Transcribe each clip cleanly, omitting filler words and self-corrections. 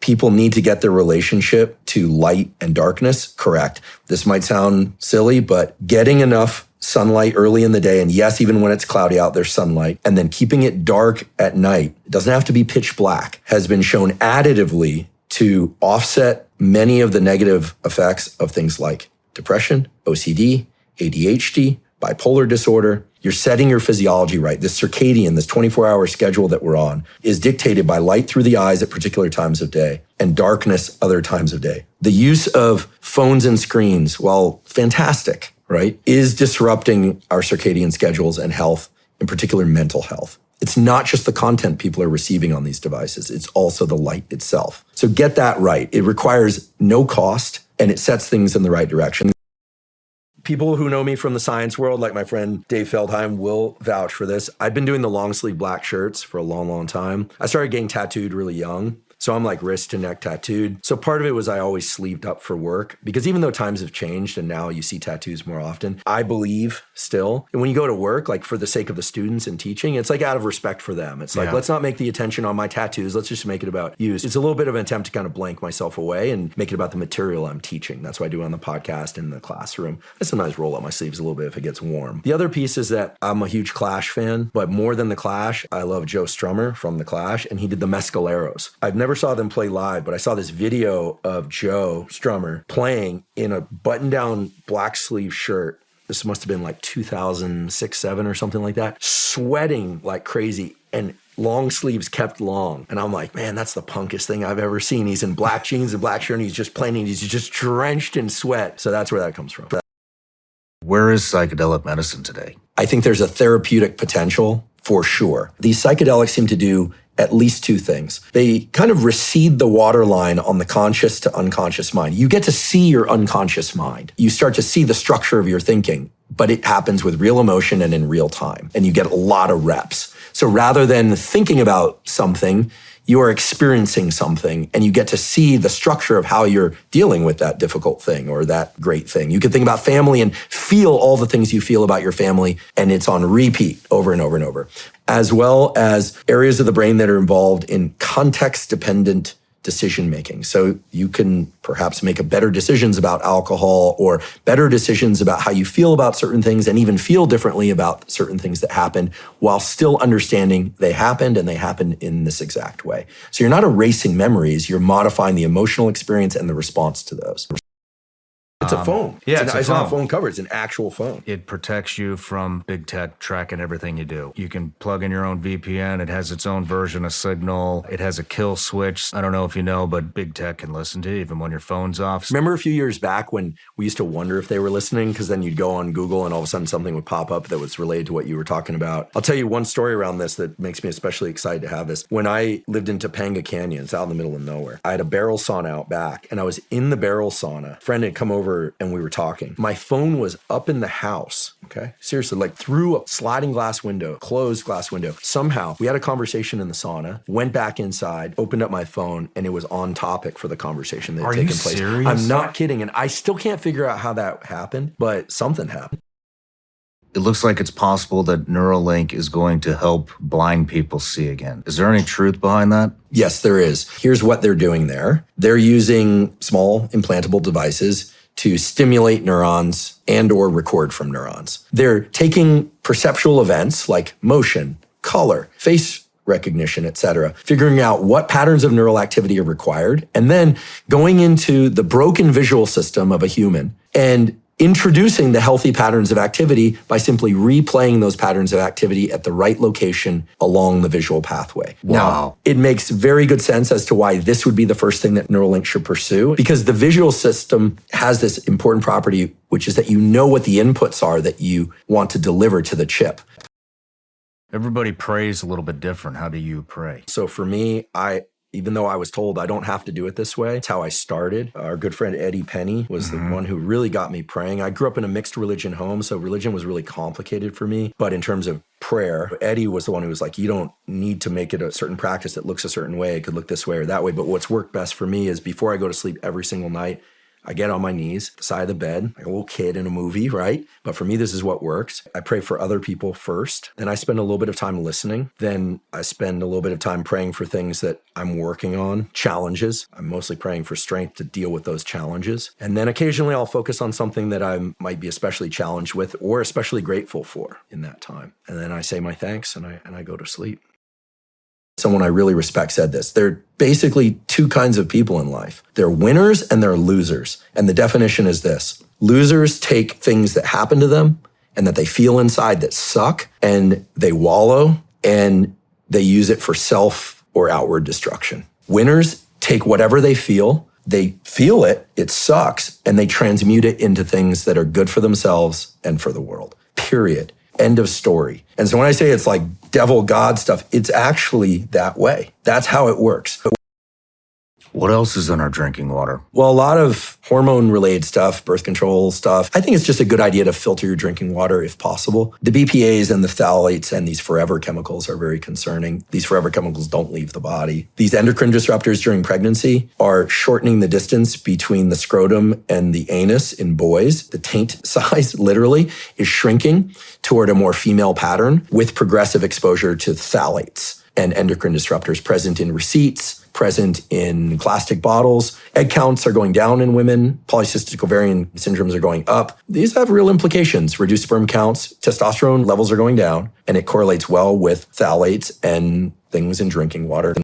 people need to get their relationship to light and darkness correct. This might sound silly, but getting enough sunlight early in the day, and yes, even when it's cloudy out, there's sunlight, and then keeping it dark at night, it doesn't have to be pitch black, has been shown additively to offset many of the negative effects of things like depression, OCD, ADHD, bipolar disorder. You're setting your physiology right. This circadian, this 24-hour schedule that we're on, is dictated by light through the eyes at particular times of day and darkness other times of day. The use of phones and screens, while fantastic, right, is disrupting our circadian schedules and health, in particular mental health. It's not just the content people are receiving on these devices, it's also the light itself. So get that right. It requires no cost, and it sets things in the right direction. People who know me from the science world, like my friend Dave Feldheim, will vouch for this. I've been doing the long sleeve black shirts for a long, long time. I started getting tattooed really young. So I'm like wrist to neck tattooed. So part of it was I always sleeved up for work, because even though times have changed and now you see tattoos more often, I believe still, and when you go to work, like for the sake of the students and teaching, it's like out of respect for them. It's like, let's not make the attention on my tattoos. Let's just make it about use. It's a little bit of an attempt to kind of blank myself away and make it about the material I'm teaching. That's what I do on the podcast in the classroom. I sometimes roll up my sleeves a little bit if it gets warm. The other piece is that I'm a huge Clash fan, but more than the Clash, I love Joe Strummer from the Clash, and he did the Mescaleros. I've never saw them play live, but I saw this video of Joe Strummer playing in a button-down black sleeve shirt. This must have been like 2006, 7 or something like that, sweating like crazy, and long sleeves kept long. And I'm like, man, that's the punkest thing I've ever seen. He's in black jeans and black shirt, and he's just playing, and he's just drenched in sweat. So that's where that comes from. Where is psychedelic medicine today? I think there's a therapeutic potential for sure. These psychedelics seem to do at least two things. They kind of recede the waterline on the conscious to unconscious mind. You get to see your unconscious mind. You start to see the structure of your thinking, but it happens with real emotion and in real time, and you get a lot of reps. So rather than thinking about something, you are experiencing something, and you get to see the structure of how you're dealing with that difficult thing or that great thing. You can think about family and feel all the things you feel about your family, and it's on repeat over and over and over, as well as areas of the brain that are involved in context-dependent decision-making. So you can perhaps make better decisions about alcohol, or better decisions about how you feel about certain things, and even feel differently about certain things that happened, while still understanding they happened, and they happened in this exact way. So you're not erasing memories, you're modifying the emotional experience and the response to those. It's a phone. Yeah, it's not a phone cover. It's an actual phone. It protects you from big tech tracking everything you do. You can plug in your own VPN. It has its own version of Signal. It has a kill switch. I don't know if you know, but big tech can listen to you even when your phone's off. Remember a few years back when we used to wonder if they were listening, because then you'd go on Google and all of a sudden something would pop up that was related to what you were talking about. I'll tell you one story around this that makes me especially excited to have this. When I lived in Topanga Canyon, it's out in the middle of nowhere, I had a barrel sauna out back, and I was in the barrel sauna. A friend had come over and we were talking. My phone was up in the house, okay? Seriously, like through a sliding glass window, closed glass window. Somehow, we had a conversation in the sauna, went back inside, opened up my phone, and it was on topic for the conversation that had taken place. Are you serious? I'm not kidding, and I still can't figure out how that happened, but something happened. It looks like it's possible that Neuralink is going to help blind people see again. Is there any truth behind that? Yes, there is. Here's what they're doing there. They're using small implantable devices to stimulate neurons and or record from neurons. They're taking perceptual events like motion, color, face recognition, etc., figuring out what patterns of neural activity are required, and then going into the broken visual system of a human and introducing the healthy patterns of activity by simply replaying those patterns of activity at the right location along the visual pathway. Wow. Now, it makes very good sense as to why this would be the first thing that Neuralink should pursue, because the visual system has this important property, which is that you know what the inputs are that you want to deliver to the chip. Everybody prays a little bit different. How do you pray? So for me, even though I was told I don't have to do it this way, it's how I started. Our good friend Eddie Penny was the one who really got me praying. I grew up in a mixed religion home, so religion was really complicated for me. But in terms of prayer, Eddie was the one who was like, you don't need to make it a certain practice that looks a certain way. It could look this way or that way. But what's worked best for me is before I go to sleep every single night, I get on my knees, side of the bed, like a little kid in a movie, right? But for me, this is what works. I pray for other people first. Then I spend a little bit of time listening. Then I spend a little bit of time praying for things that I'm working on, challenges. I'm mostly praying for strength to deal with those challenges. And then occasionally I'll focus on something that I might be especially challenged with or especially grateful for in that time. And then I say my thanks and I go to sleep. Someone I really respect said this. There are basically two kinds of people in life. They're winners and they're losers. And the definition is this. Losers take things that happen to them and that they feel inside that suck, and they wallow and they use it for self or outward destruction. Winners take whatever they feel it, it sucks, and they transmute it into things that are good for themselves and for the world. Period. End of story. And so when I say it's like devil God stuff, it's actually that way. That's how it works. What else is in our drinking water? Well, a lot of hormone-related stuff, birth control stuff. I think it's just a good idea to filter your drinking water if possible. The BPAs and the phthalates and these forever chemicals are very concerning. These forever chemicals don't leave the body. These endocrine disruptors during pregnancy are shortening the distance between the scrotum and the anus in boys. The taint size, literally, is shrinking toward a more female pattern with progressive exposure to phthalates and endocrine disruptors present in receipts, present in plastic bottles. Egg counts are going down in women. Polycystic ovarian syndromes are going up. These have real implications. Reduced sperm counts, testosterone levels are going down, and it correlates well with phthalates and things in drinking water.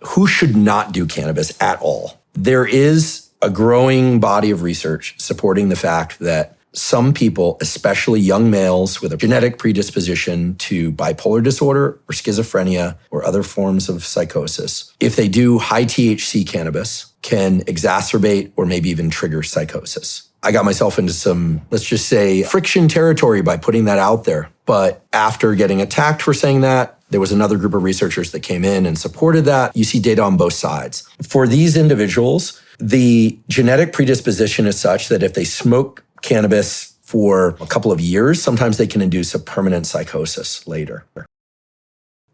Who should not do cannabis at all? There is a growing body of research supporting the fact that some people, especially young males with a genetic predisposition to bipolar disorder or schizophrenia or other forms of psychosis, if they do high THC cannabis, can exacerbate or maybe even trigger psychosis. I got myself into some, let's just say, friction territory by putting that out there. But after getting attacked for saying that, there was another group of researchers that came in and supported that. You see data on both sides. For these individuals, the genetic predisposition is such that if they smoke cannabis for a couple of years, sometimes they can induce a permanent psychosis later.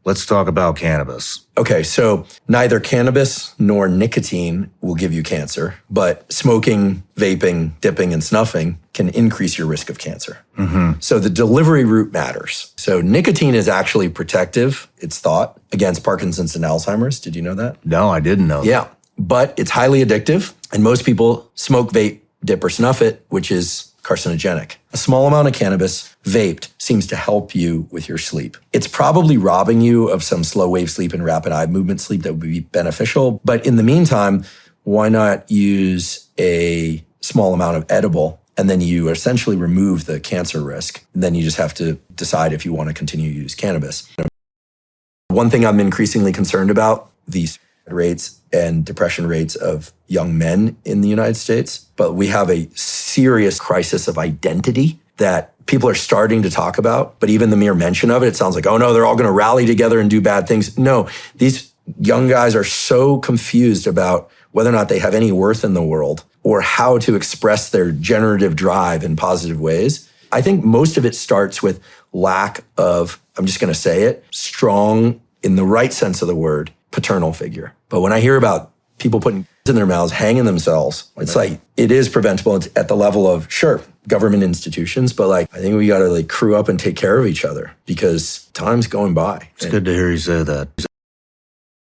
Let's talk about cannabis. Okay, so neither cannabis nor nicotine will give you cancer, but smoking, vaping, dipping, and snuffing can increase your risk of cancer. Mm-hmm. So the delivery route matters. So nicotine is actually protective, it's thought, against Parkinson's and Alzheimer's. Did you know that? No, I didn't know that. Yeah, but it's highly addictive, and most people smoke, vape, dip or snuff it, which is carcinogenic. A small amount of cannabis vaped seems to help you with your sleep. It's probably robbing you of some slow wave sleep and rapid eye movement sleep that would be beneficial. But in the meantime, why not use a small amount of edible and then you essentially remove the cancer risk. And then you just have to decide if you want to continue to use cannabis. One thing I'm increasingly concerned about, these rates and depression rates of young men in the United States, but we have a serious crisis of identity that people are starting to talk about. But even the mere mention of it, it sounds like, oh no, they're all going to rally together and do bad things. No, these young guys are so confused about whether or not they have any worth in the world or how to express their generative drive in positive ways. I think most of it starts with lack of, I'm just going to say it, strong, in the right sense of the word, paternal figure. But when I hear about people putting in their mouths, hanging themselves, it's like, it is preventable. It's at the level of, sure, government institutions, but like, I think we got to like crew up and take care of each other because time's going by. It's good to hear you say that.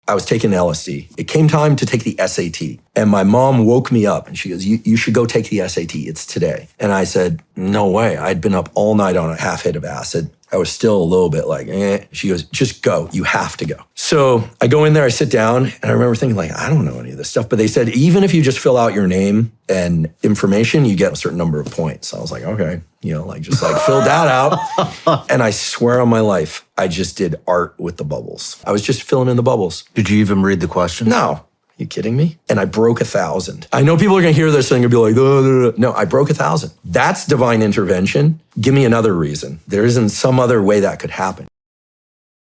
I was taking LSD. It came time to take the SAT. And my mom woke me up and she goes, you should go take the SAT. It's today. And I said, no way. I'd been up all night on a half hit of acid. I was still a little bit like, eh. She goes, just go. You have to go. So I go in there, I sit down, and I remember thinking like, I don't know any of this stuff. But they said, even if you just fill out your name and information, you get a certain number of points. I was like, okay, just fill that out. And I swear on my life, I just did art with the bubbles. I was just filling in the bubbles. Did you even read the questions? No. You kidding me? And I broke 1,000. I know people are going to hear this thing and be like, no, I broke 1,000. That's divine intervention. Give me another reason. There isn't some other way that could happen.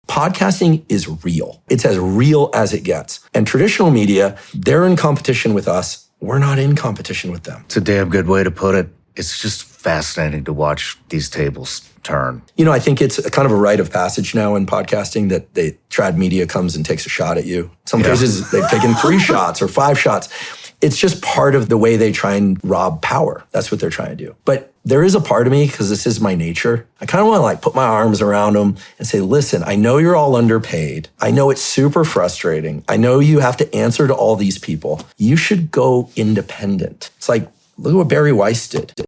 Podcasting is real. It's as real as it gets. And traditional media, they're in competition with us. We're not in competition with them. It's a damn good way to put it. It's just fascinating to watch these tables turn. I think it's a kind of a rite of passage now in podcasting that trad media comes and takes a shot at you. Some cases, they've taken 3 shots or 5 shots. It's just part of the way they try and rob power. That's what they're trying to do. But there is a part of me, because this is my nature, I kind of want to like put my arms around them and say, listen, I know you're all underpaid. I know it's super frustrating. I know you have to answer to all these people. You should go independent. It's like, look at what Barry Weiss did.